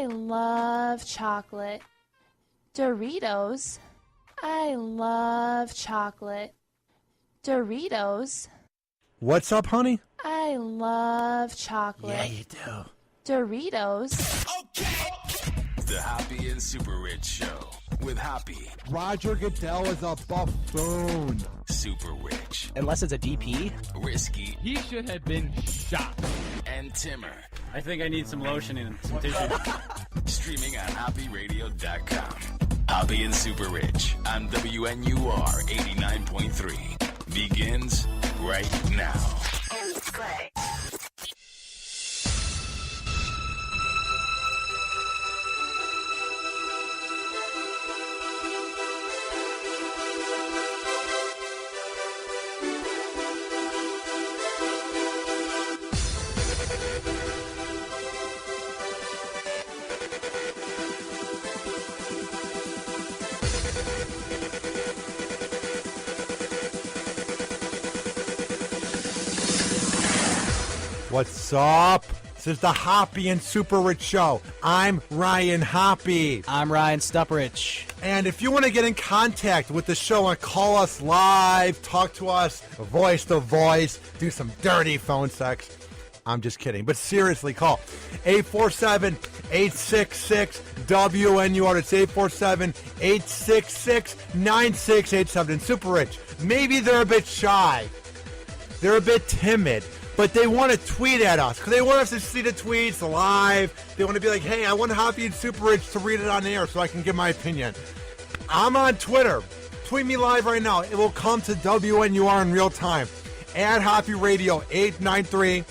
I love chocolate. Doritos. I love chocolate. Doritos. What's up, honey? I love chocolate. Yeah, you do. Doritos. Okay. The Hoppe and Super Rich Show with Hoppe. Roger Goodell is a buffoon. Super Rich. Unless it's a DP. Risky. He should have been shot. And Timmer. I think I need some lotion and some tissue. Streaming on HoppeRadio.com. Hoppe and Super Rich on WNUR 89.3. Begins right now. Play. What's up? This is the Hoppe and Super Rich Show. I'm Ryan Hoppe. I'm Ryan Stuprich. And if you want to get in contact with the show and call us live, talk to us, voice to voice, do some dirty phone sex, I'm just kidding. But seriously, call 847-866-WNUR. It's 847-866-9687. And Super Rich, maybe they're a bit shy. They're a bit timid. But they want to tweet at us because they want us to see the tweets live. They want to be like, hey, I want Hoppe and Super Rich to read it on air so I can give my opinion. I'm on Twitter. Tweet me live right now. It will come to WNUR in real time. At Hoppe Radio 893.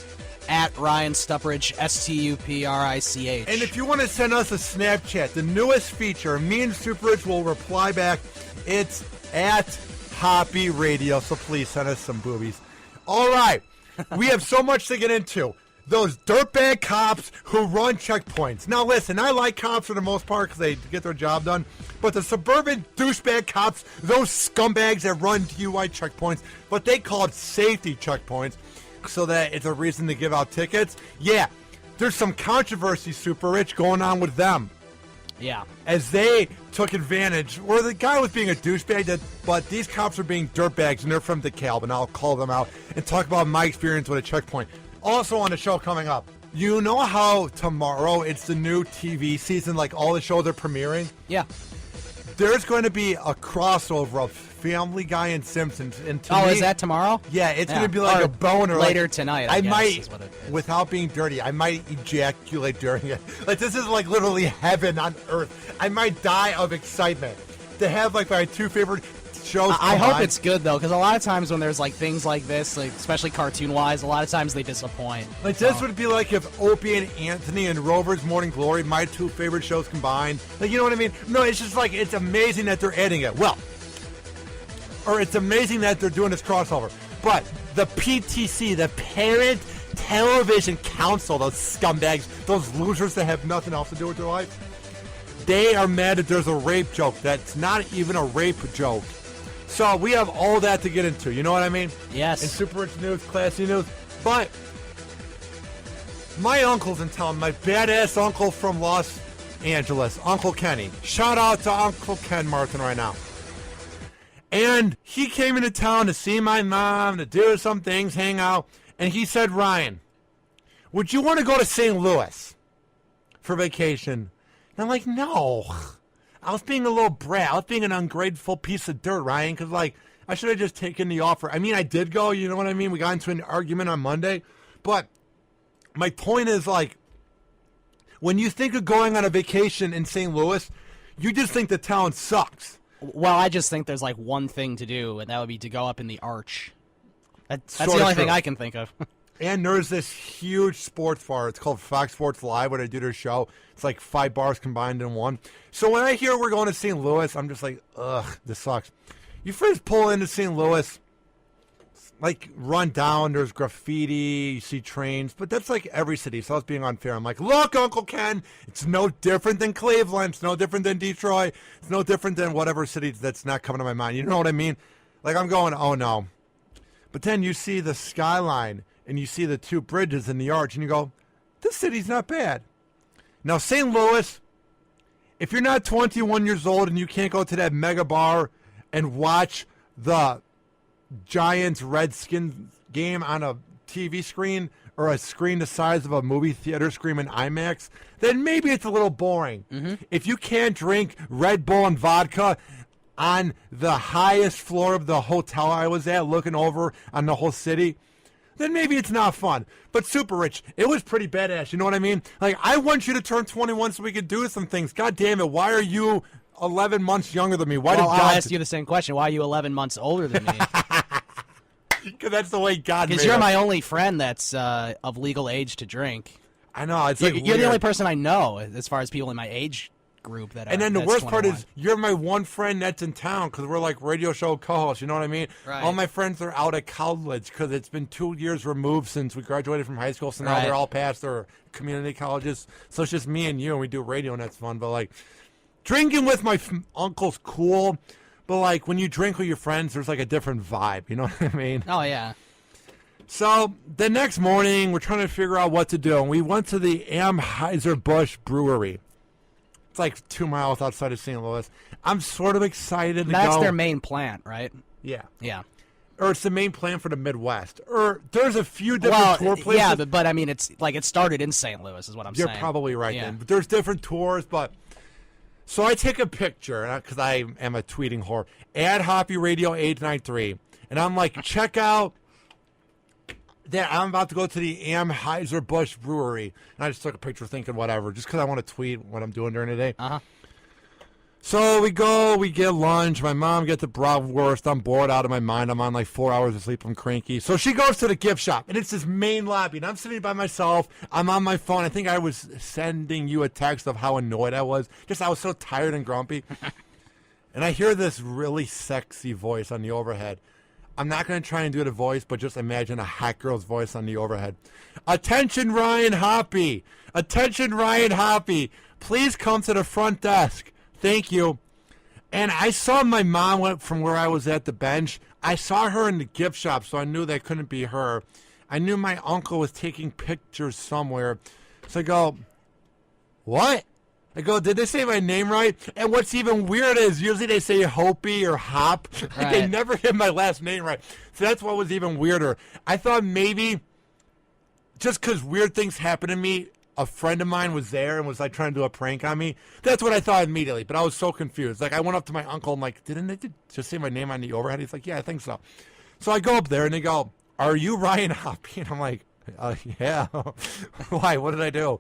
At Ryan Stuprich, Stuprich. And if you want to send us a Snapchat, the newest feature, me and Super Rich will reply back. It's at Hoppe Radio. So please send us some boobies. All right. We have so much to get into. Those dirtbag cops who run checkpoints. Now, listen, I like cops for the most part because they get their job done. But the suburban douchebag cops, those scumbags that run DUI checkpoints, but they call it safety checkpoints so that it's a reason to give out tickets. Yeah, there's some controversy, Super Rich, going on with them. Yeah. As they took advantage, or the guy was being a douchebag, but these cops are being dirtbags, and they're from DeKalb, and I'll call them out and talk about my experience with a checkpoint. Also on the show coming up, you know how tomorrow it's the new TV season, like all the shows are premiering? Yeah. There's going to be a crossover of Family Guy and Simpsons. And to me, is that tomorrow? Yeah, it's going to be like or a boner. Later like, tonight, I guess, might, is what it is. without being dirty, I might ejaculate during it. Like, this is like literally heaven on earth. I might die of excitement to have like my two favorite shows. I hope it's good, though, because a lot of times when there's like things like this, like, especially cartoon-wise, a lot of times they disappoint. Like, this would be like if Opie and Anthony and Rover's Morning Glory, my two favorite shows combined. Like, you know what I mean? No, it's just like, it's amazing that they're adding it. Well, or it's amazing that they're doing this crossover. But the PTC, the Parent Television Council, those scumbags, those losers that have nothing else to do with their life, they are mad that there's a rape joke that's not even a rape joke. So we have all that to get into. You know what I mean? Yes. And super rich news, classy news. But my uncle's in town, my badass uncle from Los Angeles, Uncle Kenny. Shout out to Uncle Ken Martin right now. And he came into town to see my mom, to do some things, hang out. And he said, Ryan, would you want to go to St. Louis for vacation? And I'm like, no. I was being a little brat. I was being an ungrateful piece of dirt, Ryan, because, like, I should have just taken the offer. I mean, I did go, you know what I mean? We got into an argument on Monday. But my point is, like, when you think of going on a vacation in St. Louis, you just think the town sucks. Well, I just think there's like one thing to do, and that would be to go up in the arch. That's Sort the of only true. thing I can think of. And there's this huge sports bar. It's called Fox Sports Live, where they do their show. It's like 5 bars combined in one. So when I hear we're going to St. Louis, I'm just like, ugh, this sucks. You first pull into St. Louis, like, run down, there's graffiti, you see trains, but that's like every city, so I was being unfair. I'm like, look, Uncle Ken, it's no different than Cleveland, it's no different than Detroit, it's no different than whatever city that's not coming to my mind. You know what I mean? Like, I'm going, oh no. But then you see the skyline, and you see the 2 bridges in the arch, and you go, this city's not bad. Now, St. Louis, if you're not 21 years old and you can't go to that mega bar and watch the Giants-Redskins game on a TV screen or a screen the size of a movie theater screen in IMAX, then maybe it's a little boring. If you can't drink Red Bull and vodka on the highest floor of the hotel I was at, looking over on the whole city, then maybe it's not fun. But Super Rich, it was pretty badass, you know what I mean? Like, I want you to turn 21 so we can do some things. God damn it, why are you 11 months younger than me? Why Well, did I'll God... ask you the same question. Why are you 11 months older than me? Because that's the way God made Because you're us. my only friend that's of legal age to drink. I know, it's like You're weird. the only person I know as far as people in my age group that. And then the that's worst part 21. is you're my one friend that's in town because we're like radio show co-hosts. You know what I mean? Right. All my friends are out at college because it's been 2 years removed since we graduated from high school. So now Right. they're all past their community colleges. So it's just me and you, and we do radio, and that's fun. But like drinking with my uncle's cool. But like when you drink with your friends, there's like a different vibe. You know what I mean? Oh yeah. So the next morning, we're trying to figure out what to do, and we went to the Amheuser Busch Brewery. It's like 2 miles outside of St. Louis. I'm sort of excited to That's go. their main plant, right? Yeah. Yeah. Or it's the main plan for the Midwest. Or there's a few different tour places. yeah, but I mean, it's like it started in St. Louis, is what I'm You're saying. probably right Yeah. then. But there's different tours, but... So I take a picture, because I am a tweeting whore, at Hoppe Radio 893, and I'm like, check out that I'm about to go to the Amheuser Busch Brewery. And I just took a picture thinking whatever, just because I want to tweet what I'm doing during the day. Uh-huh. So we go, we get lunch. My mom gets the bratwurst. I'm bored out of my mind. I'm on like 4 hours of sleep. I'm cranky. So she goes to the gift shop, and it's this main lobby. And I'm sitting by myself. I'm on my phone. I think I was sending you a text of how annoyed I was. Just I was so tired and grumpy. And I hear this really sexy voice on the overhead. I'm not going to try and do the voice, but just imagine a hot girl's voice on the overhead. Attention, Ryan Hoppe. Attention, Ryan Hoppe. Please come to the front desk. Thank you. And I saw my mom went from where I was at the bench. I saw her in the gift shop, so I knew that couldn't be her. I knew my uncle was taking pictures somewhere. So I go, what? I go, did they say my name right? And what's even weird is usually they say Hoppe or Hop. Like they Right. never get my last name right. So that's what was even weirder. I thought maybe just because weird things happen to me, a friend of mine was there and was like trying to do a prank on me. That's what I thought immediately, but I was so confused. Like I went up to my uncle and like, didn't they just say my name on the overhead? He's like, yeah, I think so. So I go up there and they go, are you Ryan Hoppe? And I'm like, yeah. Why? What did I do?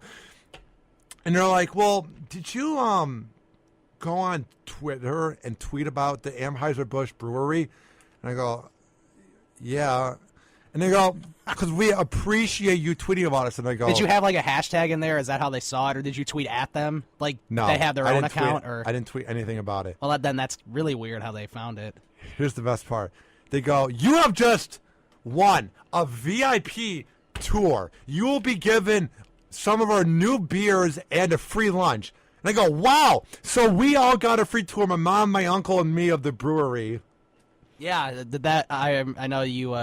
And they're like, well, did you go on Twitter and tweet about the Amheuser Busch Brewery? And I go, yeah. And they go, because we appreciate you tweeting about us. And I go, Did you have like a hashtag in there? Is that how they saw it, or did you tweet at them? Like no, they have their I own didn't tweet- account, or I didn't tweet anything about it. well, then that's really weird how they found it. Here's the best part. They go, you have just won a VIP tour. You will be given some of our new beers and a free lunch. And I go, wow. So we all got a free tour, my mom, my uncle, and me, of the brewery. Yeah, that I know you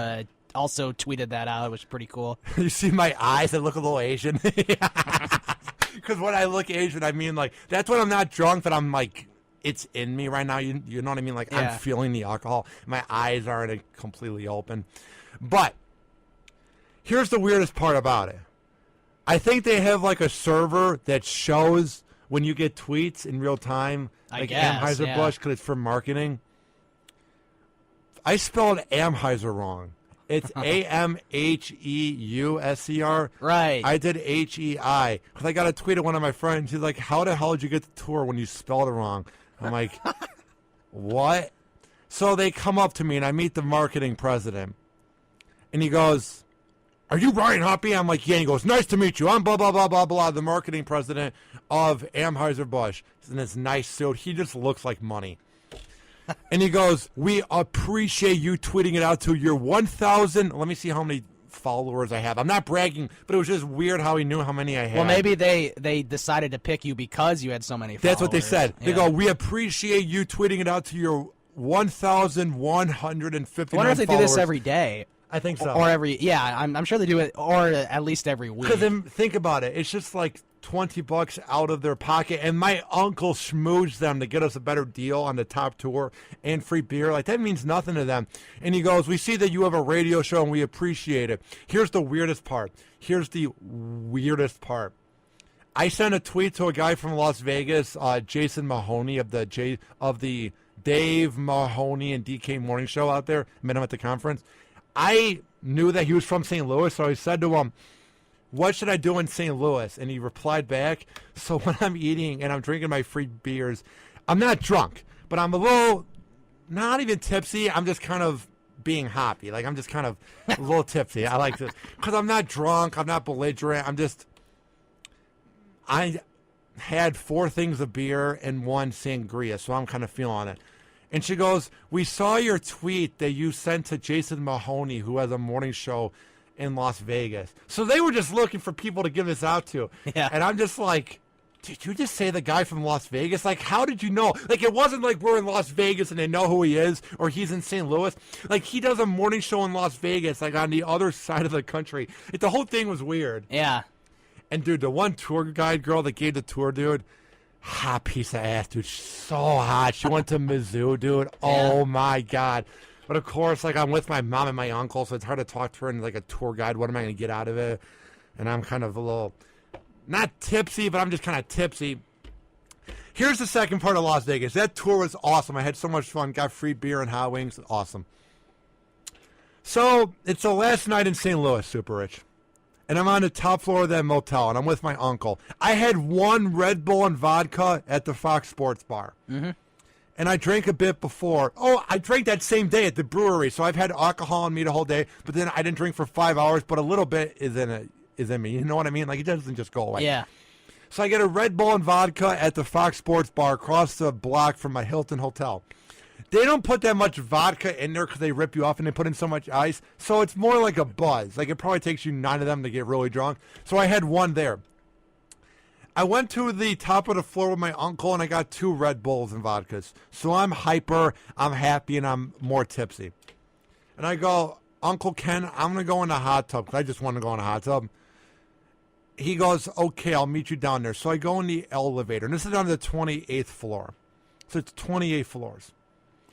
also tweeted that out. It was pretty cool. You see my eyes that look a little Asian? Because when I look Asian, I mean, like, that's when I'm not drunk, that I'm like, it's in me right now. You know what I mean? Like, Yeah. I'm feeling the alcohol. My eyes aren't completely open. But here's the weirdest part about it. I think they have like a server that shows when you get tweets in real time, I like guess, Amheuser yeah. Busch, because it's for marketing. I spelled Amheuser wrong. It's AMHEUSER. Right. I did HEI because I got a tweet of one of my friends. He's like, "How the hell did you get the tour when you spelled it wrong?" I'm like, "What?" So they come up to me and I meet the marketing president, and he goes, "Are you Ryan Hoppe?" I'm like, "Yeah." And he goes, "Nice to meet you. I'm blah blah blah blah blah, the marketing president of Amheuser Busch." He's in this nice suit. He just looks like money. And he goes, "We appreciate you tweeting it out to your 1,000." Let me see how many followers I have. I'm not bragging, but it was just weird how he knew how many I had. Well, maybe they decided to pick you because you had so many followers. That's what they said. They Yeah. go, "We appreciate you tweeting it out to your 1,159 I wonder if they do this followers." every day. I think so. Or every, yeah, I'm sure they do it, or at least every week. Because then think about it. It's just like $20 out of their pocket, and my uncle schmoozed them to get us a better deal on the top tour and free beer. Like, that means nothing to them. And he goes, we see that you have a radio show and we appreciate it. Here's the weirdest part. I sent a tweet to a guy from Las Vegas, Jason Mahoney of the Dave Mahoney and DK Morning Show out there. Met him at the conference. I knew that he was from St. Louis, so I said to him, what should I do in St. Louis? And he replied back, so when I'm eating and I'm drinking my free beers, I'm not drunk, but I'm a little, not even tipsy. I'm just kind of being hoppy. Like, I'm just kind of a little tipsy. I like this. Because I'm not drunk. I'm not belligerent. I had 4 things of beer and 1 sangria, so I'm kind of feeling it. And she goes, we saw your tweet that you sent to Jason Mahoney, who has a morning show in Las Vegas. So they were just looking for people to give this out to. Yeah. And I'm just like, did you just say the guy from Las Vegas? Like, how did you know? Like, it wasn't like we're in Las Vegas and they know who he is, or he's in St. Louis. Like, he does a morning show in Las Vegas, like on the other side of the country. The whole thing was weird. Yeah. And, dude, the one tour guide girl that gave the tour, dude, hot piece of ass, dude. So hot. She went to Mizzou, dude. Oh, my God. But, of course, like, I'm with my mom and my uncle, so it's hard to talk to her and, like, a tour guide. What am I going to get out of it? And I'm kind of a little, not tipsy, but I'm just kind of tipsy. Here's the second part of Las Vegas. That tour was awesome. I had so much fun. Got free beer and hot wings. Awesome. So, it's the last night in St. Louis, Super Rich. And I'm on the top floor of that motel, and I'm with my uncle. I had 1 Red Bull and vodka at the Fox Sports Bar. Mm-hmm. And I drank a bit before. Oh, I drank that same day at the brewery, so I've had alcohol in me the whole day, but then I didn't drink for 5 hours, but a little bit is in me. You know what I mean? Like, it doesn't just go away. Yeah. So I get a Red Bull and vodka at the Fox Sports Bar across the block from my Hilton Hotel. They don't put that much vodka in there because they rip you off and they put in so much ice, so it's more like a buzz. Like, it probably takes you 9 of them to get really drunk. So I had 1 there. I went to the top of the floor with my uncle, and I got 2 Red Bulls and vodkas. So I'm hyper, I'm happy, and I'm more tipsy. And I go, Uncle Ken, I'm going to go in the hot tub, because I just want to go in the hot tub. He goes, okay, I'll meet you down there. So I go in the elevator, and this is on the 28th floor. So it's 28 floors.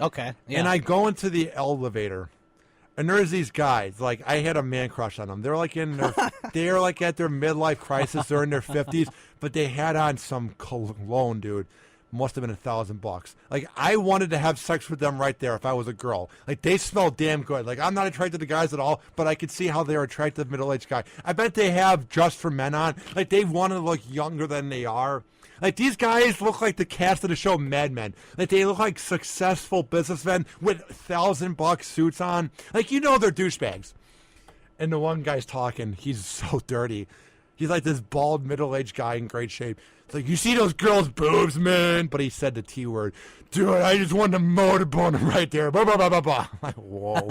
Okay. Yeah. And I go into the elevator. And there's these guys, like, I had a man crush on them. They're like they're like at their midlife crisis. They're in their 50s, but they had on some cologne, dude. Must have been $1,000. Like, I wanted to have sex with them right there if I was a girl. Like, they smell damn good. Like, I'm not attracted to guys at all, but I could see how they're attractive middle-aged guy. I bet they have Just for Men on. Like, they want to look younger than they are. Like, these guys look like the cast of the show Mad Men. Like, they look like successful businessmen with $1,000 suits on. Like, you know they're douchebags. And the one guy's talking. He's so dirty. He's like this bald, middle-aged guy in great shape. It's like, you see those girls' boobs, man? But he said the T word. Dude, I just wanted to motorbone him right there. Blah, blah, blah, blah, blah. I'm like, whoa.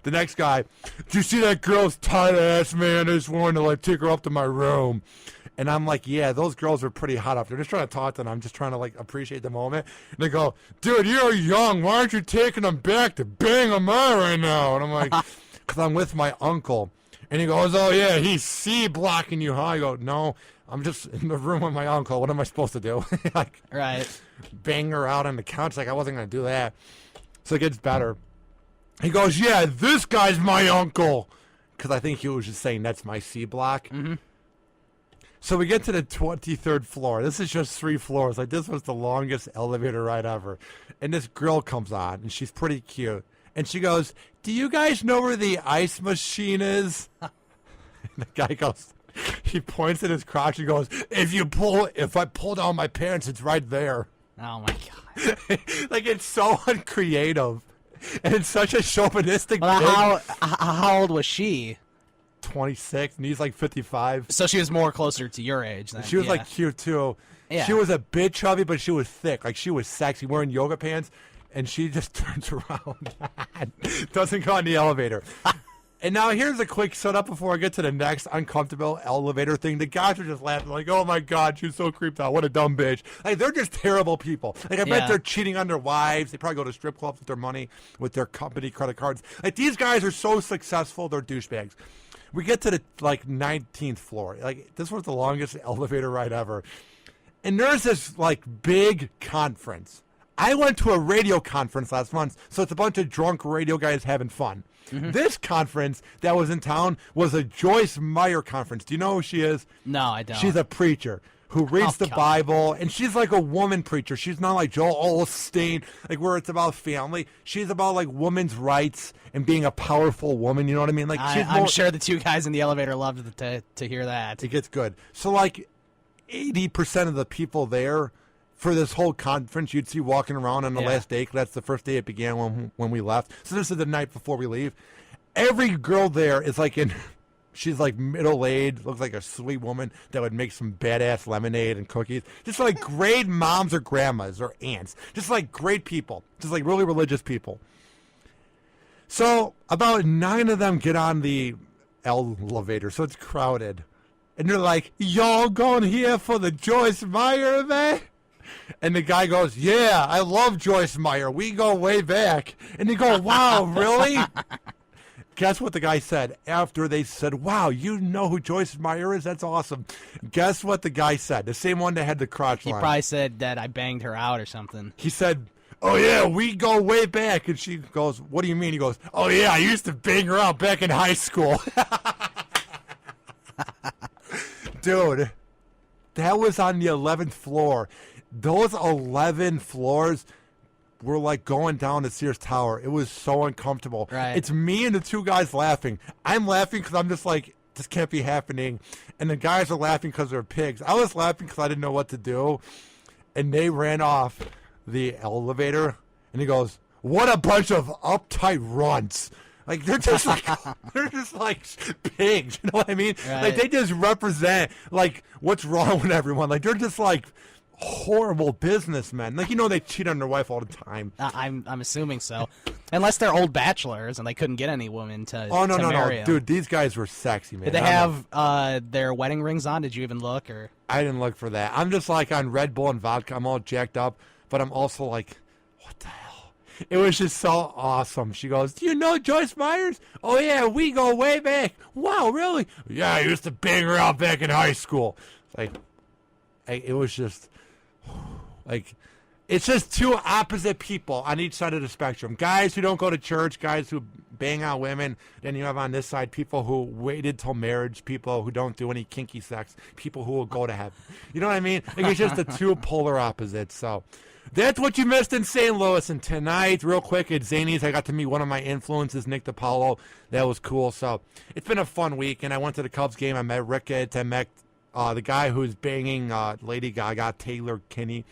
The next guy, do you see that girl's tight ass, man? I just wanted to, like, take her up to my room. And I'm like, yeah, those girls are pretty hot up there. Just trying to talk to them. I'm just trying to, like, appreciate the moment. And they go, dude, you're young. Why aren't you taking them back to bang them out right now? And I'm like, because I'm with my uncle. And he goes, oh, yeah, he's C-blocking you, huh? I go, no, I'm just in the room with my uncle. What am I supposed to do? Like, right. Bang her out on the couch. Like, I wasn't going to do that. So it gets better. He goes, yeah, this guy's my uncle. Because I think he was just saying that's my C-block. Mm-hmm. So we get to the 23rd floor. This is just 3 floors. Like, this was the longest elevator ride ever. And this girl comes on, and she's pretty cute. And she goes, do you guys know where the ice machine is? And the guy goes, he points at his crotch and goes, if I pull down my pants, it's right there. Oh, my God. Like, it's so uncreative. And it's such a chauvinistic thing. How old was she? 26, and he's like 55. So she was more closer to your age then. She was like cute too. Yeah. She was a bit chubby, but she was thick. Like, she was sexy, wearing yoga pants, and she just turns around. Doesn't go on the elevator. And now here's a quick setup before I get to the next uncomfortable elevator thing. The guys are just laughing like, oh my God, she's so creeped out. What a dumb bitch. Like, they're just terrible people. Like, I bet they're cheating on their wives. They probably go to strip clubs with their money, with their company credit cards. Like, these guys are so successful, they're douchebags. We get to the 19th floor. Like, this was the longest elevator ride ever. And there's this big conference. I went to a radio conference last month, so it's a bunch of drunk radio guys having fun. This conference that was in town was a Joyce Meyer conference. Do you know who she is? No, I don't. She's a preacher who reads the Bible, and she's like a woman preacher. She's not like Joel Osteen, where it's about family. She's about women's rights and being a powerful woman. You know what I mean? I'm sure the two guys in the elevator loved to hear that. It gets good. So 80% of the people there for this whole conference, you'd see walking around on the last day, 'cause that's the first day it began when we left. So this is the night before we leave. Every girl there is she's middle-aged, looks like a sweet woman that would make some badass lemonade and cookies. Just great moms or grandmas or aunts. Just great people. Just really religious people. So about 9 of them get on the elevator, so it's crowded. And they're like, y'all going here for the Joyce Meyer event? And the guy goes, yeah, I love Joyce Meyer. We go way back. And they go, wow, really? Guess what the guy said after they said, wow, you know who Joyce Meyer is? That's awesome. Guess what the guy said? The same one that had the crotch line. He probably said that I banged her out or something. He said, oh, yeah, we go way back. And she goes, what do you mean? He goes, oh, yeah, I used to bang her out back in high school. Dude, that was on the 11th floor. Those 11 floors were going down to Sears Tower. It was so uncomfortable. Right. It's me and the two guys laughing. I'm laughing because I'm just this can't be happening. And the guys are laughing because they're pigs. I was laughing because I didn't know what to do. And they ran off the elevator. And he goes, what a bunch of uptight runts. They're just they're just pigs. You know what I mean? Right. They just represent what's wrong with everyone. They're just horrible businessmen. They cheat on their wife all the time. I'm assuming so, unless they're old bachelors and they couldn't get any woman to. Oh no, marry them. Dude, these guys were sexy, man. Did they have their wedding rings on? Did you even look or? I didn't look for that. I'm just on Red Bull and vodka. I'm all jacked up, but I'm also what the hell? It was just so awesome. She goes, do you know Joyce Myers? Oh yeah, we go way back. Wow, really? Yeah, I used to bang her out back in high school. It was just. It's just two opposite people on each side of the spectrum. Guys who don't go to church, guys who bang out women. Then you have on this side people who waited till marriage, people who don't do any kinky sex, people who will go to heaven. You know what I mean? It's just the two polar opposites. So that's what you missed in St. Louis. And tonight, real quick, at Zany's, I got to meet one of my influences, Nick DiPaolo. That was cool. So it's been a fun week. And I went to the Cubs game. I met Rickett. I met the guy who's banging Lady Gaga, Taylor Kinney.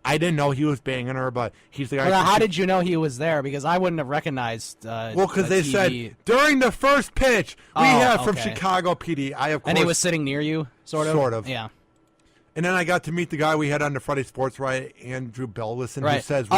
I didn't know he was banging her, but he's the guy. Well, how did you know he was there? Because I wouldn't have recognized. Because they said during the first pitch we have from Chicago PD. And he was sitting near you, sort of. Sort of. Yeah. And then I got to meet the guy we had on the Friday Sports Right, Andrew Bellison, right. who says,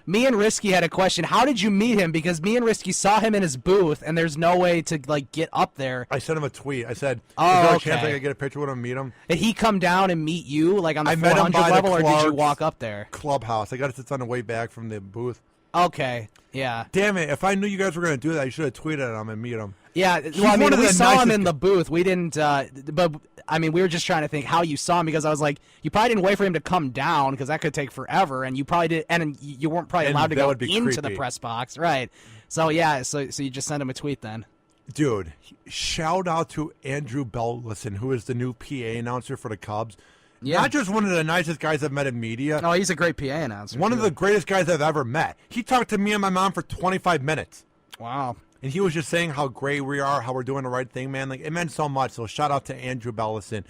me and Risky had a question. How did you meet him? Because me and Risky saw him in his booth, and there's no way to get up there. I sent him a tweet. I said, is there a chance I could get a picture with him and meet him? Did he come down and meet you, on the I 400 met him by level, or did you walk up there? Clubhouse. I got it on the way back from the booth. Okay, yeah. Damn it. If I knew you guys were going to do that, I should have tweeted at him and meet him. Yeah, we saw him in the booth. We didn't, but, we were just trying to think how you saw him, because I was like, you probably didn't wait for him to come down, because that could take forever, and you probably did, and you weren't probably allowed to go into the press box, right? So, yeah, so you just sent him a tweet then. Dude, shout out to Andrew Bellison, who is the new PA announcer for the Cubs. Yeah. Not just one of the nicest guys I've met in media. Oh, he's a great PA announcer. One of the greatest guys I've ever met. He talked to me and my mom for 25 minutes. Wow. And he was just saying how great we are, how we're doing the right thing, man. It meant so much. So shout out to Andrew Bellison.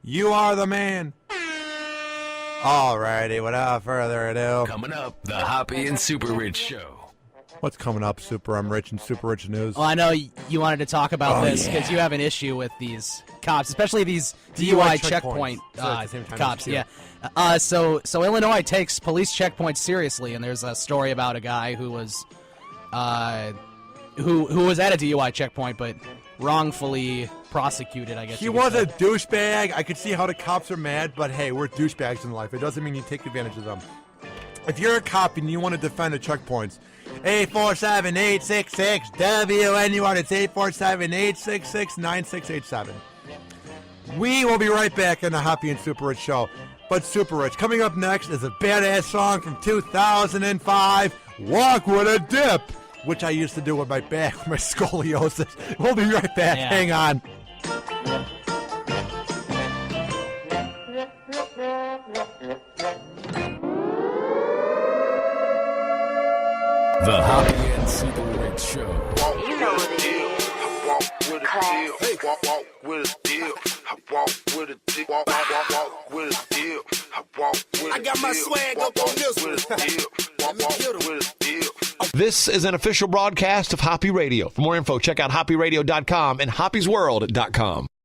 You are the man. All righty, without further ado. Coming up, the Hoppe and Super Rich Show. What's coming up, Super I'm Rich and Super Rich News? Well, I know you wanted to talk about this because you have an issue with these cops, especially these DUI checkpoint cops. Yeah. So Illinois takes police checkpoints seriously, and there's a story about a guy who was who was at a DUI checkpoint but wrongfully prosecuted, I guess. He was a douchebag. I could see how the cops are mad, but hey, we're douchebags in life. It doesn't mean you take advantage of them. If you're a cop and you want to defend the checkpoints, 847-866-WNUR. It's 847-866-9687. We will be right back in the Hoppy and Super Rich show. But Super Rich, coming up next is a badass song from 2005, Walk with a Dip, which I used to do with my back, with my scoliosis. We'll be right back. Yeah. Hang on. The Hoppy and Super Rich Show. You know what it is. Classic. Walk with a deal. I walk with a deal. Walk with a deal. I walk with a deal. I got my swag up on this one. Walk with a deal. This is an official broadcast of Hoppy Radio. For more info, check out hoppyradio.com and hoppysworld.com.